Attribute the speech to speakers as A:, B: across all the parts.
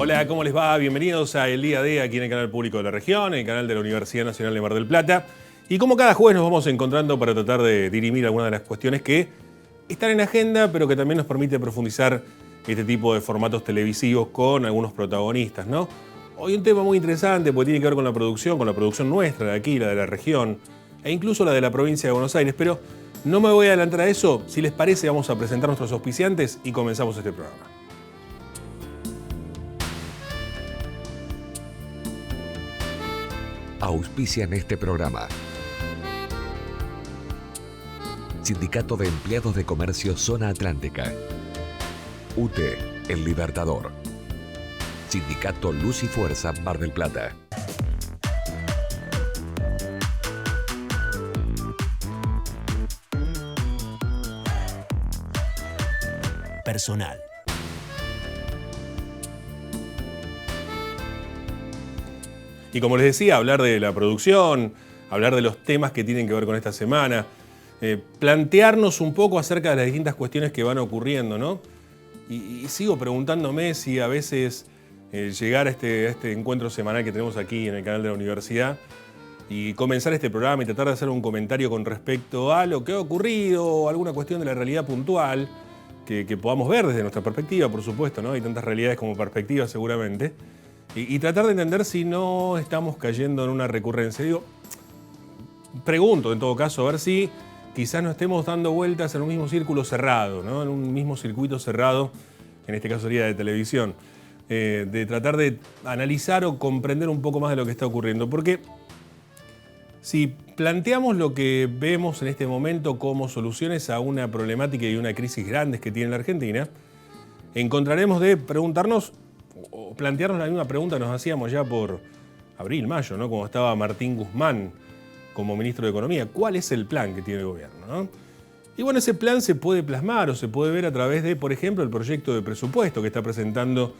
A: Hola, ¿cómo les va? Bienvenidos a El Día D aquí en el canal público de la región, en el canal de la Universidad Nacional de Mar del Plata. Y como cada jueves nos vamos encontrando para tratar de dirimir algunas de las cuestiones que están en agenda, pero que también nos permite profundizar este tipo de formatos televisivos con algunos protagonistas, ¿no? Hoy un tema muy interesante porque tiene que ver con la producción nuestra de aquí, la de la región, e incluso la de la provincia de Buenos Aires, pero no me voy a adelantar a eso. Si les parece, vamos a presentar nuestros auspiciantes y comenzamos este programa.
B: Auspician este programa. Sindicato de Empleados de Comercio Zona Atlántica. UTE, El Libertador. Sindicato Luz y Fuerza Mar del Plata.
C: Personal.
A: Y como les decía, hablar de la producción, hablar de los temas que tienen que ver con esta semana, plantearnos un poco acerca de las distintas cuestiones que van ocurriendo, ¿no? Y sigo preguntándome si a veces llegar a este encuentro semanal que tenemos aquí en el canal de la universidad y comenzar este programa y tratar de hacer un comentario con respecto a lo que ha ocurrido o alguna cuestión de la realidad puntual que podamos ver desde nuestra perspectiva, por supuesto, ¿no? Hay tantas realidades como perspectivas seguramente. Y tratar de entender si no estamos cayendo en una recurrencia. Pregunto en todo caso, a ver si quizás no estemos dando vueltas en un mismo círculo cerrado, ¿no? En un mismo circuito cerrado, en este caso sería de televisión, de tratar de analizar o comprender un poco más de lo que está ocurriendo. Porque si planteamos lo que vemos en este momento como soluciones a una problemática y una crisis grandes que tiene la Argentina, encontraremos de preguntarnos o plantearnos la misma pregunta que nos hacíamos ya por abril, mayo, ¿no? Como estaba Martín Guzmán como ministro de Economía. ¿Cuál es el plan que tiene el gobierno, ¿no? Y bueno, ese plan se puede plasmar o se puede ver a través de, por ejemplo, el proyecto de presupuesto que está presentando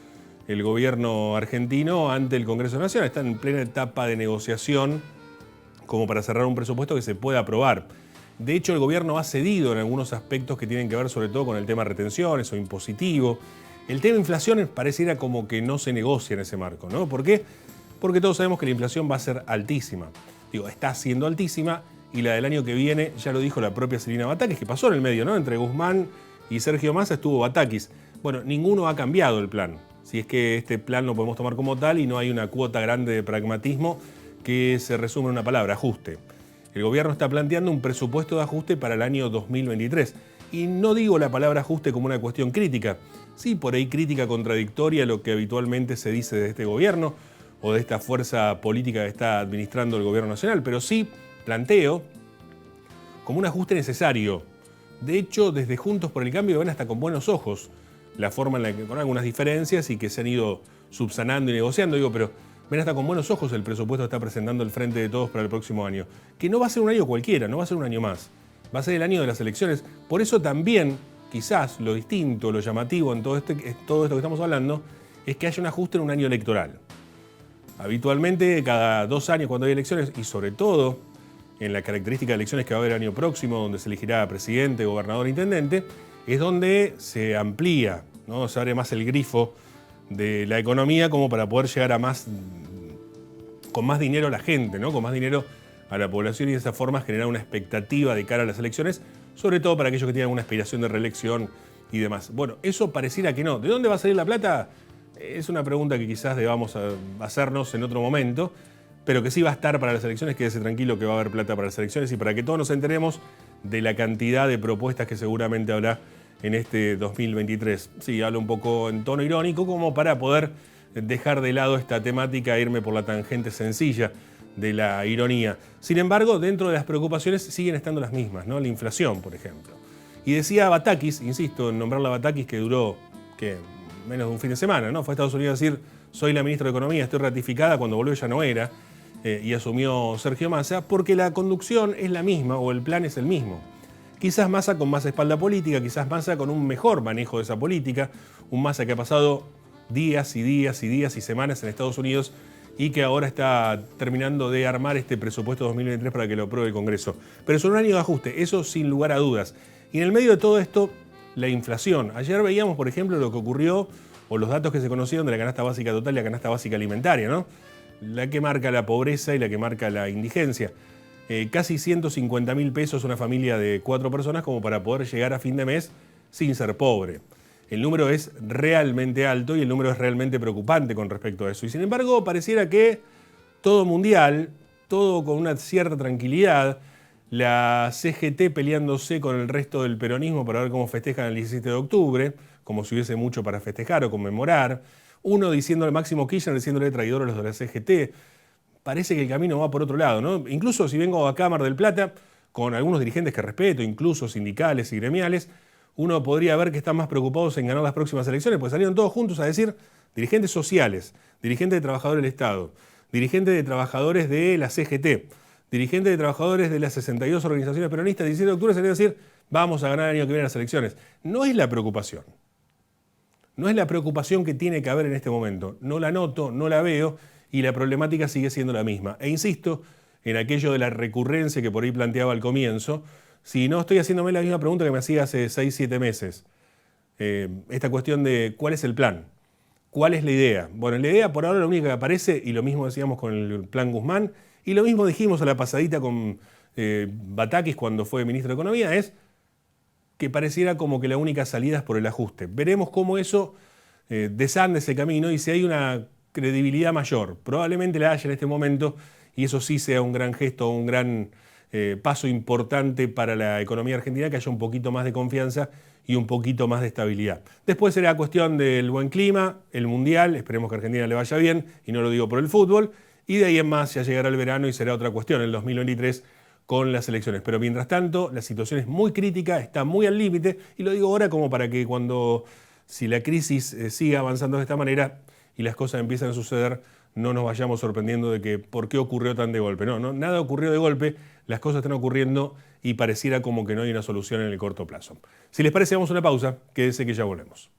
A: el gobierno argentino ante el Congreso Nacional. Está en plena etapa de negociación como para cerrar un presupuesto que se pueda aprobar. De hecho, el gobierno ha cedido en algunos aspectos que tienen que ver sobre todo con el tema retenciones o impositivo. El tema inflación pareciera como que no se negocia en ese marco, ¿no? ¿Por qué? Porque todos sabemos que la inflación va a ser altísima. Está siendo altísima y la del año que viene, ya lo dijo la propia Celina Batakis, que pasó en el medio, ¿no? Entre Guzmán y Sergio Massa estuvo Batakis. Bueno, ninguno ha cambiado el plan. Si es que este plan lo podemos tomar como tal y no hay una cuota grande de pragmatismo que se resume en una palabra, ajuste. El gobierno está planteando un presupuesto de ajuste para el año 2023. Y no digo la palabra ajuste como una cuestión crítica. Sí, por ahí crítica contradictoria a lo que habitualmente se dice de este gobierno o de esta fuerza política que está administrando el gobierno nacional, pero sí planteo como un ajuste necesario. De hecho, desde Juntos por el Cambio ven hasta con buenos ojos la forma en la que, con algunas diferencias y que se han ido subsanando y negociando, pero ven hasta con buenos ojos el presupuesto que está presentando el Frente de Todos para el próximo año, que no va a ser un año cualquiera, no va a ser un año más, va a ser el año de las elecciones. Por eso también, quizás lo distinto, lo llamativo en todo esto que estamos hablando, es que haya un ajuste en un año electoral. Habitualmente, cada 2 años cuando hay elecciones, y sobre todo en la característica de elecciones que va a haber el año próximo, donde se elegirá presidente, gobernador, intendente, es donde se amplía, ¿no? Se abre más el grifo de la economía como para poder llegar a con más dinero a la gente, ¿no? Con más dinero a la población y de esa forma generar una expectativa de cara a las elecciones, sobre todo para aquellos que tienen una aspiración de reelección y demás. Bueno, eso pareciera que no. ¿De dónde va a salir la plata? Es una pregunta que quizás debamos hacernos en otro momento, pero que sí va a estar para las elecciones. Quédese tranquilo que va a haber plata para las elecciones y para que todos nos enteremos de la cantidad de propuestas que seguramente habrá en este 2023. Sí, hablo un poco en tono irónico como para poder dejar de lado esta temática e irme por la tangente sencilla de la ironía. Sin embargo, dentro de las preocupaciones siguen estando las mismas, ¿no? La inflación, por ejemplo. Y decía Batakis, insisto en nombrarla Batakis, que duró, menos de un fin de semana, ¿no? Fue a Estados Unidos a decir, soy la ministra de Economía, estoy ratificada, cuando volvió ya no era, y asumió Sergio Massa, porque la conducción es la misma, o el plan es el mismo. Quizás Massa con más espalda política, quizás Massa con un mejor manejo de esa política, un Massa que ha pasado días y días y días y semanas en Estados Unidos y que ahora está terminando de armar este presupuesto 2023 para que lo apruebe el Congreso. Pero es un año de ajuste, eso sin lugar a dudas. Y en el medio de todo esto, la inflación. Ayer veíamos, por ejemplo, lo que ocurrió o los datos que se conocieron de la canasta básica total y la canasta básica alimentaria, ¿no? La que marca la pobreza y la que marca la indigencia. Casi 150.000 pesos una familia de 4 personas como para poder llegar a fin de mes sin ser pobre. El número es realmente alto y el número es realmente preocupante con respecto a eso. Y sin embargo, pareciera que todo mundial, todo con una cierta tranquilidad, la CGT peleándose con el resto del peronismo para ver cómo festejan el 17 de octubre, como si hubiese mucho para festejar o conmemorar, uno diciéndole, Máximo Kirchner diciéndole traidor a los de la CGT. Parece que el camino va por otro lado, ¿no? Incluso si vengo acá a Mar del Plata, con algunos dirigentes que respeto, incluso sindicales y gremiales, uno podría ver que están más preocupados en ganar las próximas elecciones, pues salieron todos juntos a decir dirigentes sociales, dirigentes de trabajadores del Estado, dirigentes de trabajadores de la CGT, dirigentes de trabajadores de las 62 organizaciones peronistas, el 17 de octubre salieron a decir vamos a ganar el año que viene las elecciones. No es la preocupación. No es la preocupación que tiene que haber en este momento. No la noto, no la veo y la problemática sigue siendo la misma. E insisto en aquello de la recurrencia que por ahí planteaba al comienzo. Si no estoy haciéndome la misma pregunta que me hacía hace 6-7 meses. Esta cuestión de cuál es el plan, cuál es la idea. Bueno, la idea por ahora la única que aparece, y lo mismo decíamos con el plan Guzmán, y lo mismo dijimos a la pasadita con Batakis cuando fue ministro de Economía, es que pareciera como que la única salida es por el ajuste. Veremos cómo eso desanda ese camino y si hay una credibilidad mayor. Probablemente la haya en este momento y eso sí sea un gran gesto, un gran paso importante para la economía argentina, que haya un poquito más de confianza y un poquito más de estabilidad. Después será cuestión del buen clima, el Mundial, esperemos que a Argentina le vaya bien, y no lo digo por el fútbol, y de ahí en más ya llegará el verano y será otra cuestión, el 2023, con las elecciones. Pero mientras tanto, la situación es muy crítica, está muy al límite, y lo digo ahora como para que si la crisis siga avanzando de esta manera y las cosas empiezan a suceder, no nos vayamos sorprendiendo de que por qué ocurrió tan de golpe. No, nada ocurrió de golpe, las cosas están ocurriendo y pareciera como que no hay una solución en el corto plazo. Si les parece, vamos a una pausa, quédese que ya volvemos.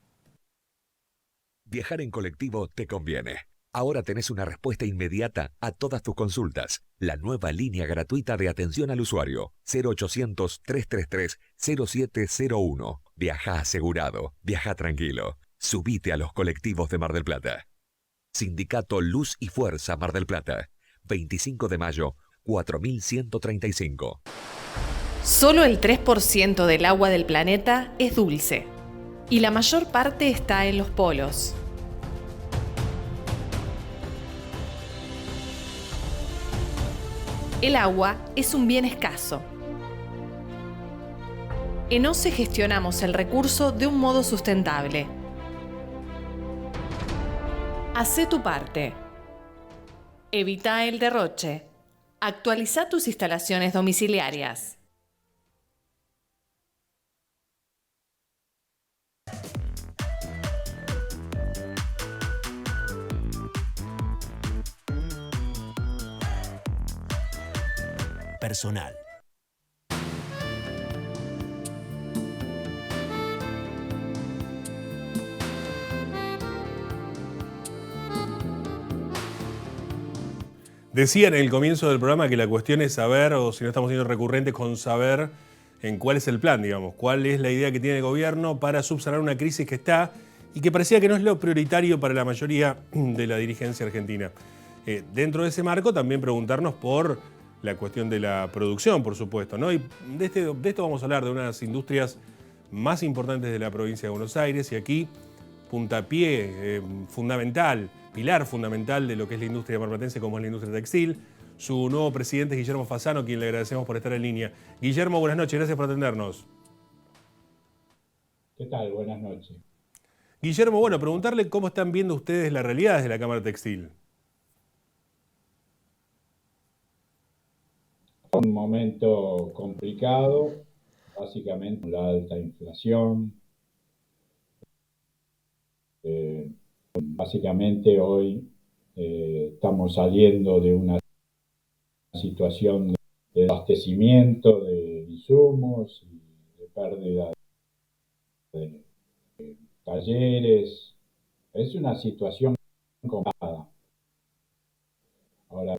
B: Viajar en colectivo te conviene. Ahora tenés una respuesta inmediata a todas tus consultas. La nueva línea gratuita de atención al usuario. 0800-333-0701. Viaja asegurado. Viaja tranquilo. Subite a los colectivos de Mar del Plata. Sindicato Luz y Fuerza Mar del Plata. 25 de mayo, 4135.
D: Solo el 3% del agua del planeta es dulce. Y la mayor parte está en los polos. El agua es un bien escaso. En OCE gestionamos el recurso de un modo sustentable. Hacé tu parte. Evita el derroche. Actualiza tus instalaciones domiciliarias.
C: Personal.
A: Decía en el comienzo del programa que la cuestión es saber, o si no estamos siendo recurrentes, con saber en cuál es el plan, digamos, cuál es la idea que tiene el gobierno para subsanar una crisis que está y que parecía que no es lo prioritario para la mayoría de la dirigencia argentina. Dentro de ese marco también preguntarnos por la cuestión de la producción, por supuesto, ¿no? Y de esto vamos a hablar, de unas industrias más importantes de la provincia de Buenos Aires, y aquí puntapié fundamental, pilar fundamental de lo que es la industria marplatense, como es la industria textil. Su nuevo presidente es Guillermo Fasano, a quien le agradecemos por estar en línea. Guillermo, buenas noches, gracias por atendernos.
E: ¿Qué tal? Buenas noches.
A: Guillermo, bueno, preguntarle cómo están viendo ustedes las realidades de la Cámara Textil.
E: Un momento complicado, básicamente la alta inflación. Básicamente hoy estamos saliendo de una situación de abastecimiento de insumos y de pérdida de talleres. Es una situación complicada. Ahora,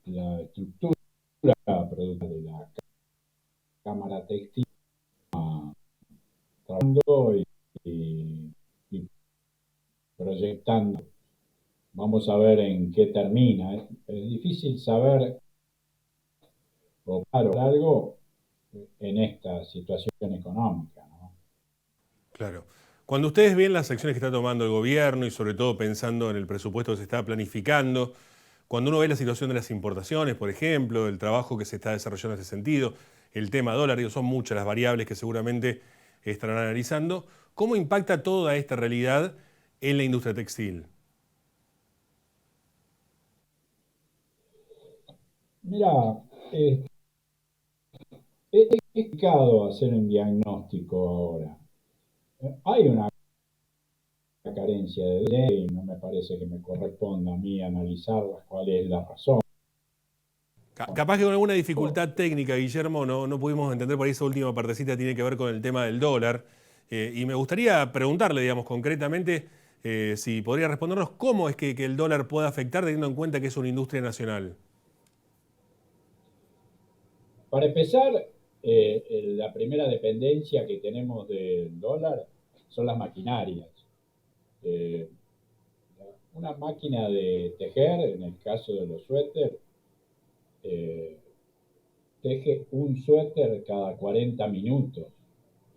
E: la estructura productiva de la Cámara Textil trabajando y vamos a ver en qué termina. Es difícil saber o parar algo en esta situación económica, ¿no?
A: Claro. Cuando ustedes ven las acciones que está tomando el gobierno y sobre todo pensando en el presupuesto que se está planificando, cuando uno ve la situación de las importaciones, por ejemplo, el trabajo que se está desarrollando en este sentido, el tema dólar, digo, son muchas las variables que seguramente estarán analizando, ¿cómo impacta toda esta realidad en la industria textil?
E: Mira, es complicado hacer un diagnóstico ahora. Hay una carencia de ley, no me parece que me corresponda a mí analizarla, cuál es la razón.
A: Capaz que con alguna dificultad técnica, Guillermo, no pudimos entender por ahí esa última partecita, tiene que ver con el tema del dólar. Y me gustaría preguntarle, digamos, concretamente, si podría respondernos cómo es que el dólar puede afectar teniendo en cuenta que es una industria nacional.
E: Para empezar, la primera dependencia que tenemos del dólar son las maquinarias. Eh, una máquina de tejer, en el caso de los suéter, eh, teje un suéter cada 40 minutos.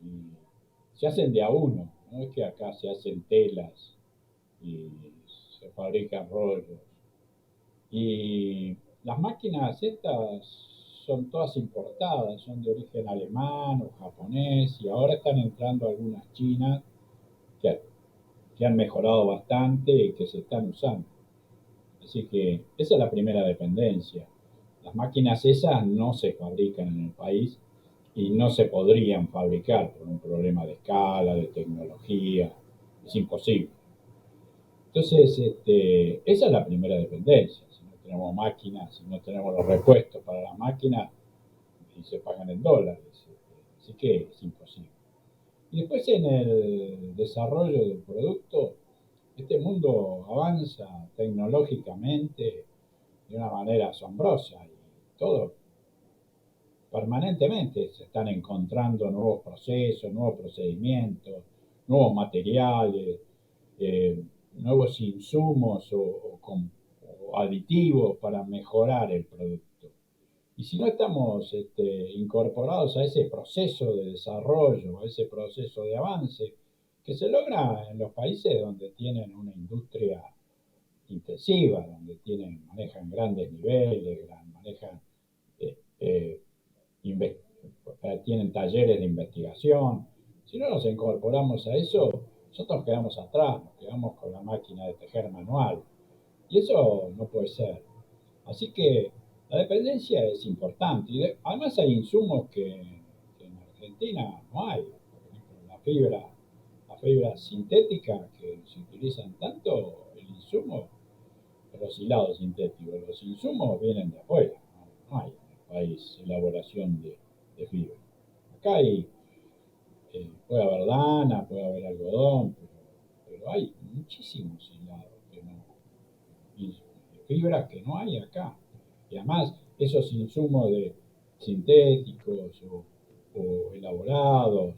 E: Y se hacen de a uno, no es que acá se hacen telas y se fabrican rollos. Y las máquinas estas son todas importadas, son de origen alemán o japonés y ahora están entrando algunas chinas que, que han mejorado bastante y que se están usando. Así que esa es la primera dependencia. Las máquinas esas no se fabrican en el país y no se podrían fabricar por un problema de escala, de tecnología. Es imposible. Entonces, esa es la primera dependencia. Si no tenemos máquinas, si no tenemos los repuestos para las máquinas, y se pagan en dólares. Así que es imposible. Y después en el desarrollo del producto, este mundo avanza tecnológicamente de una manera asombrosa y todo permanentemente se están encontrando nuevos procesos, nuevos procedimientos, nuevos materiales, eh, nuevos insumos o aditivos para mejorar el producto. Y si no estamos incorporados a ese proceso de desarrollo, a ese proceso de avance, que se logra en los países donde tienen una industria intensiva, donde manejan grandes niveles, manejan eh, eh, tienen talleres de investigación. Si no nos incorporamos a eso, nosotros quedamos atrás, nos quedamos con la máquina de tejer manual. Y eso no puede ser. Así que la dependencia es importante. Y además hay insumos que en Argentina no hay. Por ejemplo, la fibra sintética que se utilizan tanto, el insumo, los hilados sintéticos, los insumos vienen de afuera. No hay en el país elaboración de fibra. Acá puede haber lana, puede haber algodón, pero hay muchísimos hilados que no, y fibras que no hay acá. Y además, esos insumos de sintéticos o elaborados,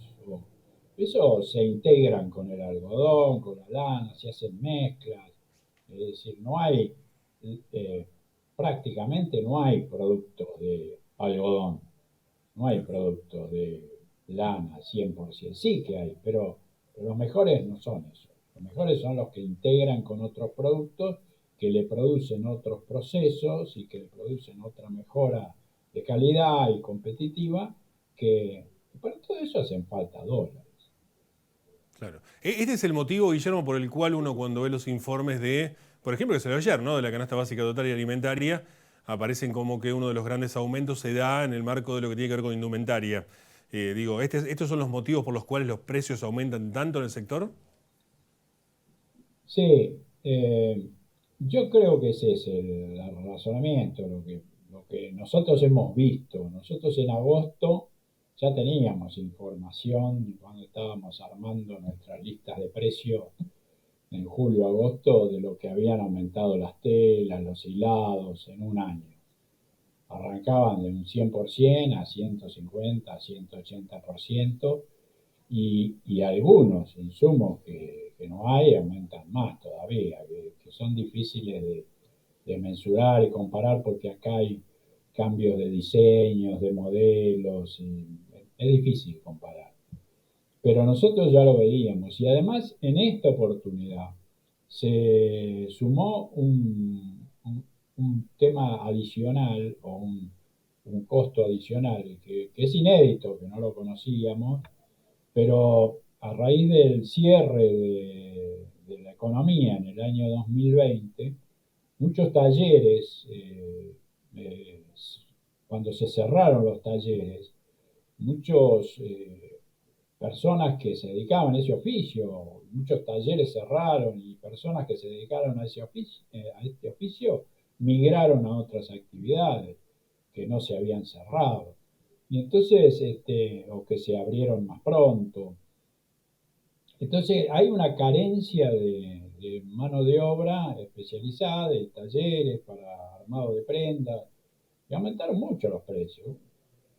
E: eso se integran con el algodón, con la lana, se hacen mezclas. Es decir, no hay, eh, prácticamente no hay productos de algodón, no hay productos de lana 100%. Sí que hay, pero los mejores no son esos. Los mejores son los que integran con otros productos que le producen otros procesos y que le producen otra mejora de calidad y competitiva, que para todo eso hacen falta dólares.
A: Claro. Este es el motivo, Guillermo, por el cual uno cuando ve los informes de, por ejemplo, que se dio ayer, ¿no? De la canasta básica total y alimentaria, aparecen como que uno de los grandes aumentos se da en el marco de lo que tiene que ver con indumentaria. Digo, ¿estos son los motivos por los cuales los precios aumentan tanto en el sector?
E: Sí, yo creo que ese es el razonamiento, lo que nosotros hemos visto. Nosotros en agosto ya teníamos información cuando estábamos armando nuestras listas de precios en julio-agosto de lo que habían aumentado las telas, los hilados en un año. Arrancaban de un 100% a 150, a 180%, y algunos insumos que no hay aumentan más todavía, que son difíciles de mensurar y comparar porque acá hay cambios de diseños, de modelos, y es difícil comparar. Pero nosotros ya lo veíamos y además en esta oportunidad se sumó un tema adicional o un costo adicional que es inédito, que no lo conocíamos, pero a raíz del cierre de la economía en el año 2020, muchos talleres, cuando se cerraron los talleres, muchos personas que se dedicaban a ese oficio, muchos talleres cerraron y personas que se dedicaron a este oficio migraron a otras actividades que no se habían cerrado. Y entonces, o que se abrieron más pronto. Entonces hay una carencia de mano de obra especializada, de talleres para armado de prendas, y aumentaron mucho los precios.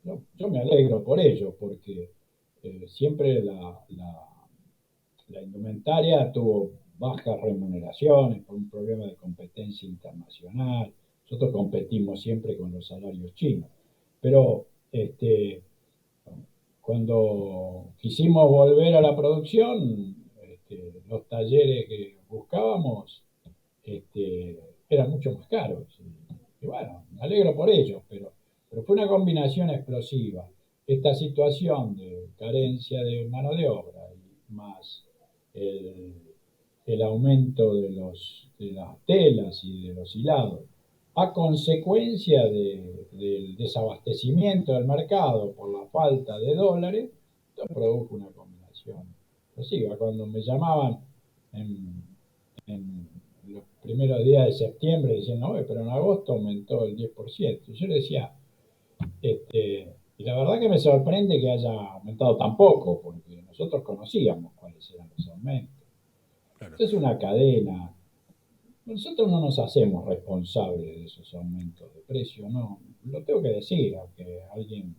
E: Yo me alegro por ello, porque siempre la indumentaria tuvo bajas remuneraciones por un problema de competencia internacional. Nosotros competimos siempre con los salarios chinos. Pero cuando quisimos volver a la producción, los talleres que buscábamos eran mucho más caros. Y bueno, me alegro por ellos, pero fue una combinación explosiva. Esta situación de carencia de mano de obra y más el, el aumento de las telas y de los hilados, a consecuencia del desabastecimiento del mercado por la falta de dólares, esto produjo una combinación explosiva. Cuando me llamaban en los primeros días de septiembre diciendo, no, pero en agosto aumentó el 10%. Yo le decía, y la verdad que me sorprende que haya aumentado tan poco, porque nosotros conocíamos cuáles eran los aumentos.
A: Claro.
E: Esto es una cadena. Nosotros no nos hacemos responsables de esos aumentos de precio, no. Lo tengo que decir, aunque alguien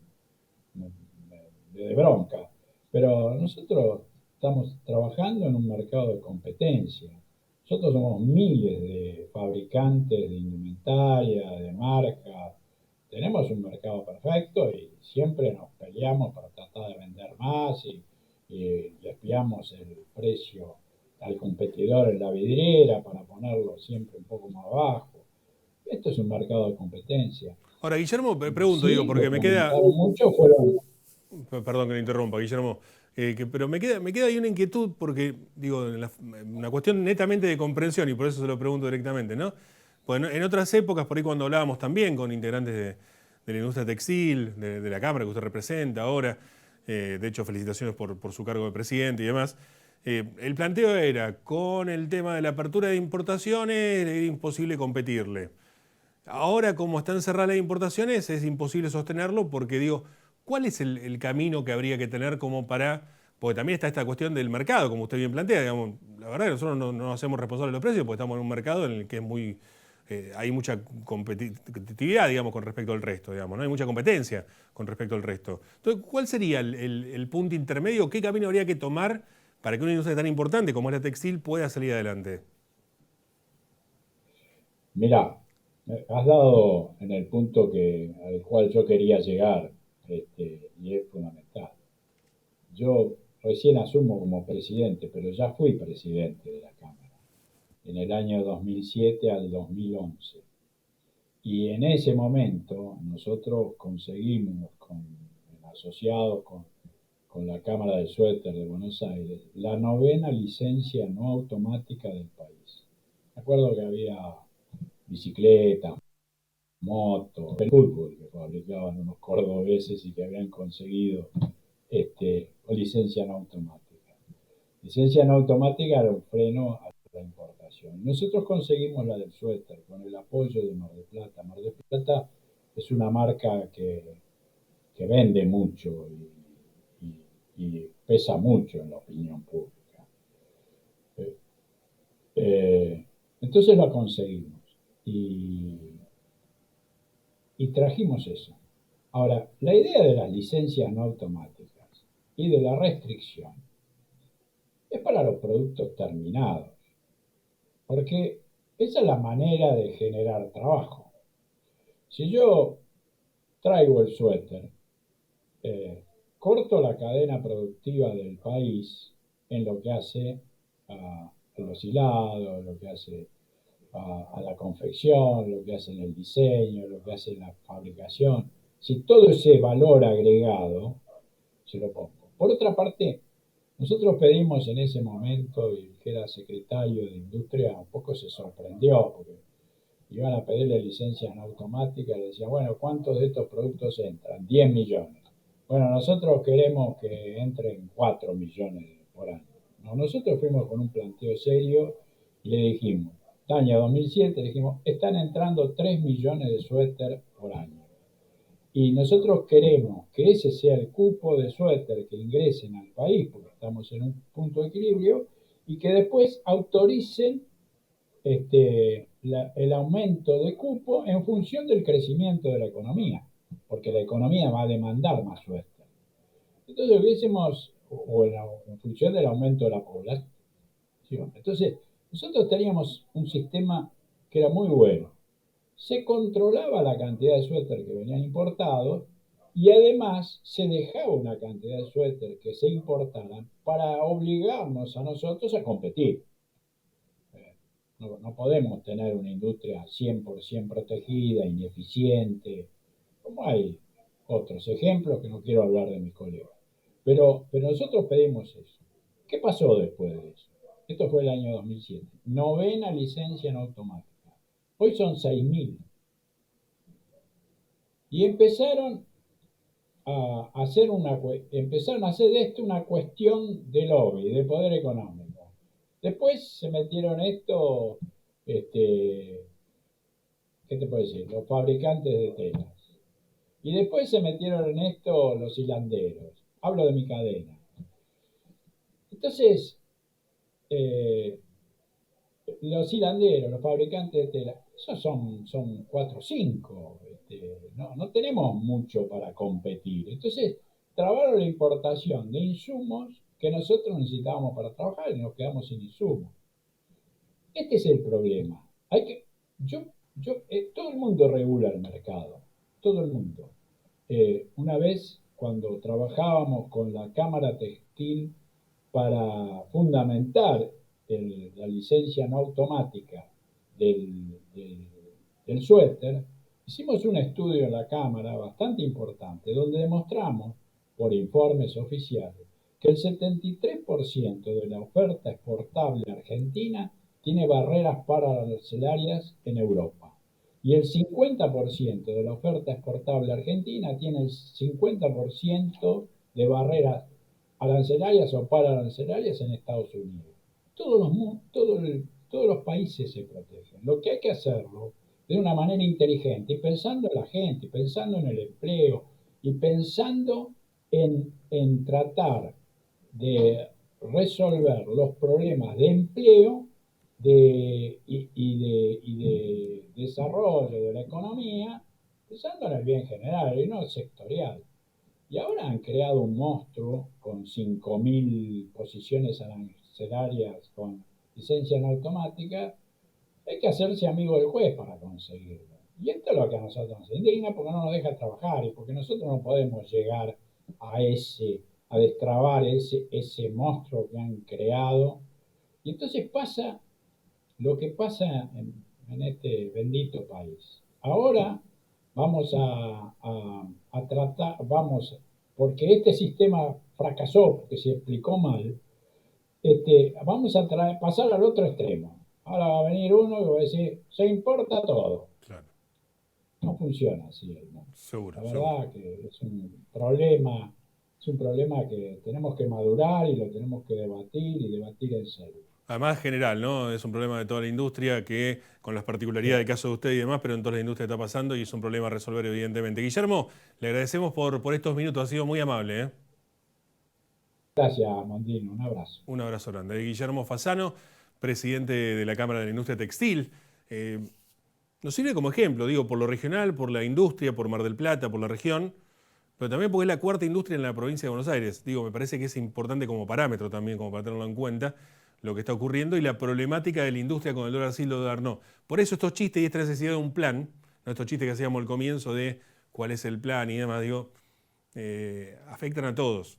E: me dé bronca. Pero nosotros estamos trabajando en un mercado de competencia. Nosotros somos miles de fabricantes de indumentaria, de marcas. Tenemos un mercado perfecto y siempre nos peleamos para tratar de vender más y le espiamos el precio al competidor en la vidriera para ponerlo siempre un poco más bajo. Esto es un mercado de competencia.
A: Ahora, Guillermo, pregunto,
E: Sí,
A: digo, porque
E: lo que
A: me queda...
E: aumentaron mucho fueron...
A: Perdón que le interrumpa, Guillermo. Pero me queda ahí una inquietud porque, digo, una cuestión netamente de comprensión y por eso se lo pregunto directamente, ¿no? Bueno, en otras épocas, por ahí cuando hablábamos también con integrantes de la industria textil, de la Cámara que usted representa ahora, de hecho, felicitaciones por su cargo de presidente y demás, el planteo era, con el tema de la apertura de importaciones, era imposible competirle. Ahora, como están cerradas las importaciones, es imposible sostenerlo porque, digo, ¿cuál es el camino que habría que tener como para...? Porque también está esta cuestión del mercado, como usted bien plantea. Digamos, la verdad que nosotros no nos hacemos responsables de los precios porque estamos en un mercado en el que es hay mucha competitividad, digamos, con respecto al resto, digamos, ¿no? Hay mucha competencia con respecto al resto. Entonces, ¿cuál sería el punto intermedio? ¿Qué camino habría que tomar para que una industria tan importante como es la textil pueda salir adelante?
E: Mirá, has dado en el punto al cual yo quería llegar, y es fundamental. Yo recién asumo como presidente, pero ya fui presidente de la Cámara en el año 2007 al 2011. Y en ese momento nosotros conseguimos, asociados con la Cámara del Suéter de Buenos Aires, la 9ª licencia no automática del país. Me acuerdo que había bicicletas, motos, el fútbol que fabricaban unos cordobeses y que habían conseguido licencia no automática. Licencia no automática era un freno a la importación. Nosotros conseguimos la del suéter con el apoyo de Mar del Plata. Mar del Plata es una marca que vende mucho y pesa mucho en la opinión pública. Entonces la conseguimos y trajimos eso. Ahora, la idea de las licencias no automáticas y de la restricción es para los productos terminados, porque esa es la manera de generar trabajo. Si yo traigo el suéter, corto la cadena productiva del país en lo que hace a los hilados, lo que hace a la confección, lo que hace en el diseño, lo que hace en la fabricación. Si todo ese valor agregado se lo pongo. Por otra parte, nosotros pedimos en ese momento, y el que era secretario de Industria un poco se sorprendió, porque iban a pedirle licencias en automática, le decían, bueno, ¿cuántos de estos productos entran? 10 millones. Bueno, nosotros queremos que entren 4 millones por año. No, nosotros fuimos con un planteo serio y le dijimos, año 2007, dijimos, están entrando 3 millones de suéter por año. Y nosotros queremos que ese sea el cupo de suéter que ingresen al país, porque estamos en un punto de equilibrio, y que después autoricen el aumento de cupo en función del crecimiento de la economía, porque la economía va a demandar más suéter. Entonces hubiésemos, o en función del aumento de la población. Entonces, nosotros teníamos un sistema que era muy bueno. Se controlaba la cantidad de suéter que venían importados y además se dejaba una cantidad de suéter que se importaran para obligarnos a nosotros a competir. No podemos tener una industria 100% protegida, ineficiente, como hay otros ejemplos que no quiero hablar de mis colegas. Pero nosotros pedimos eso. ¿Qué pasó después de eso? Esto fue el año 2007. 9ª licencia en automática. Hoy son 6.000. Y empezaron a hacer de esto una cuestión de lobby, de poder económico. Después se metieron esto, ¿qué te puedo decir? Los fabricantes de telas. Y después se metieron en esto los hilanderos. Hablo de mi cadena. Entonces, los hilanderos, los fabricantes de tela, esos son 4 o 5. No tenemos mucho para competir. Entonces, trabaron la importación de insumos que nosotros necesitábamos para trabajar y nos quedamos sin insumos. Este es el problema. Todo el mundo regula el mercado. Todo el mundo. Una vez, cuando trabajábamos con la Cámara Textil para fundamentar la licencia no automática del suéter, hicimos un estudio en la Cámara bastante importante, donde demostramos, por informes oficiales, que el 73% de la oferta exportable argentina tiene barreras arancelaриas en Europa. Y el 50% de la oferta exportable argentina tiene el 50% de barreras arancelarias o pararancelarias en Estados Unidos. Todos los países se protegen. Lo que hay que hacerlo de una manera inteligente y pensando en la gente, pensando en el empleo y pensando en tratar de resolver los problemas de empleo y de desarrollo de la economía, pensando en el bien general y no sectorial. Y ahora han creado un monstruo con 5.000 posiciones arancelarias con licencia en automática. Hay que hacerse amigo del juez para conseguirlo. Y esto es lo que a nosotros nos indigna porque no nos deja trabajar y porque nosotros no podemos llegar a destrabar ese monstruo que han creado. Y entonces pasa lo que pasa en este bendito país. Ahora vamos a tratar, porque este sistema fracasó, porque se explicó mal, vamos a pasar al otro extremo. Ahora va a venir uno y va a decir, se importa todo.
A: Claro.
E: No funciona así el mundo.
A: Seguro.
E: La verdad que es un problema que tenemos que madurar y lo tenemos que debatir en serio.
A: Además, general, ¿no? Es un problema de toda la industria que, con las particularidades del caso de usted y demás, pero en toda la industria está pasando y es un problema a resolver, evidentemente. Guillermo, le agradecemos por estos minutos, ha sido muy amable, ¿eh?
E: Gracias, Mondino, un abrazo.
A: Un abrazo grande. Guillermo Fasano, presidente de la Cámara de la Industria Textil. Nos sirve como ejemplo, digo, por lo regional, por la industria, por Mar del Plata, por la región, pero también porque es la cuarta industria en la provincia de Buenos Aires. Digo, me parece que es importante como parámetro también, como para tenerlo en cuenta, lo que está ocurriendo y la problemática de la industria con el dólar sí, el dólar no. Por eso estos chistes y esta necesidad de un plan, ¿no? Estos chistes que hacíamos al comienzo de cuál es el plan y demás, digo, afectan a todos.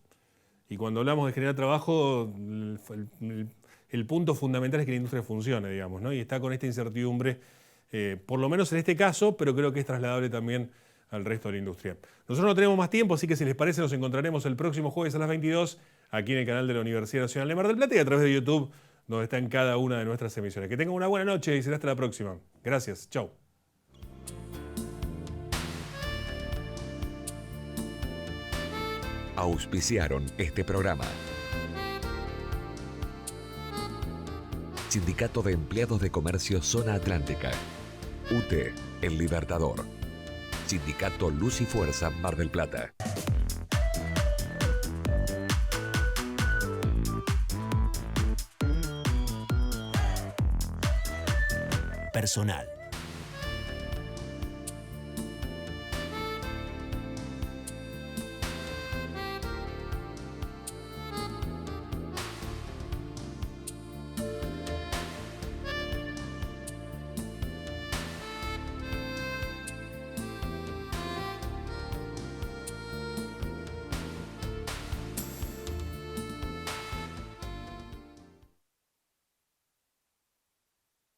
A: Y cuando hablamos de generar trabajo, el punto fundamental es que la industria funcione, digamos, ¿no? Y está con esta incertidumbre, por lo menos en este caso, pero creo que es trasladable también al resto de la industria. Nosotros no tenemos más tiempo, así que si les parece nos encontraremos el próximo jueves a las 22 aquí en el canal de la Universidad Nacional de Mar del Plata y a través de YouTube, donde está en cada una de nuestras emisiones. Que tengan una buena noche y será hasta la próxima. Gracias. Chau.
B: Auspiciaron este programa. Sindicato de Empleados de Comercio Zona Atlántica. UTE, El Libertador. Sindicato Luz y Fuerza Mar del Plata.
C: Personal.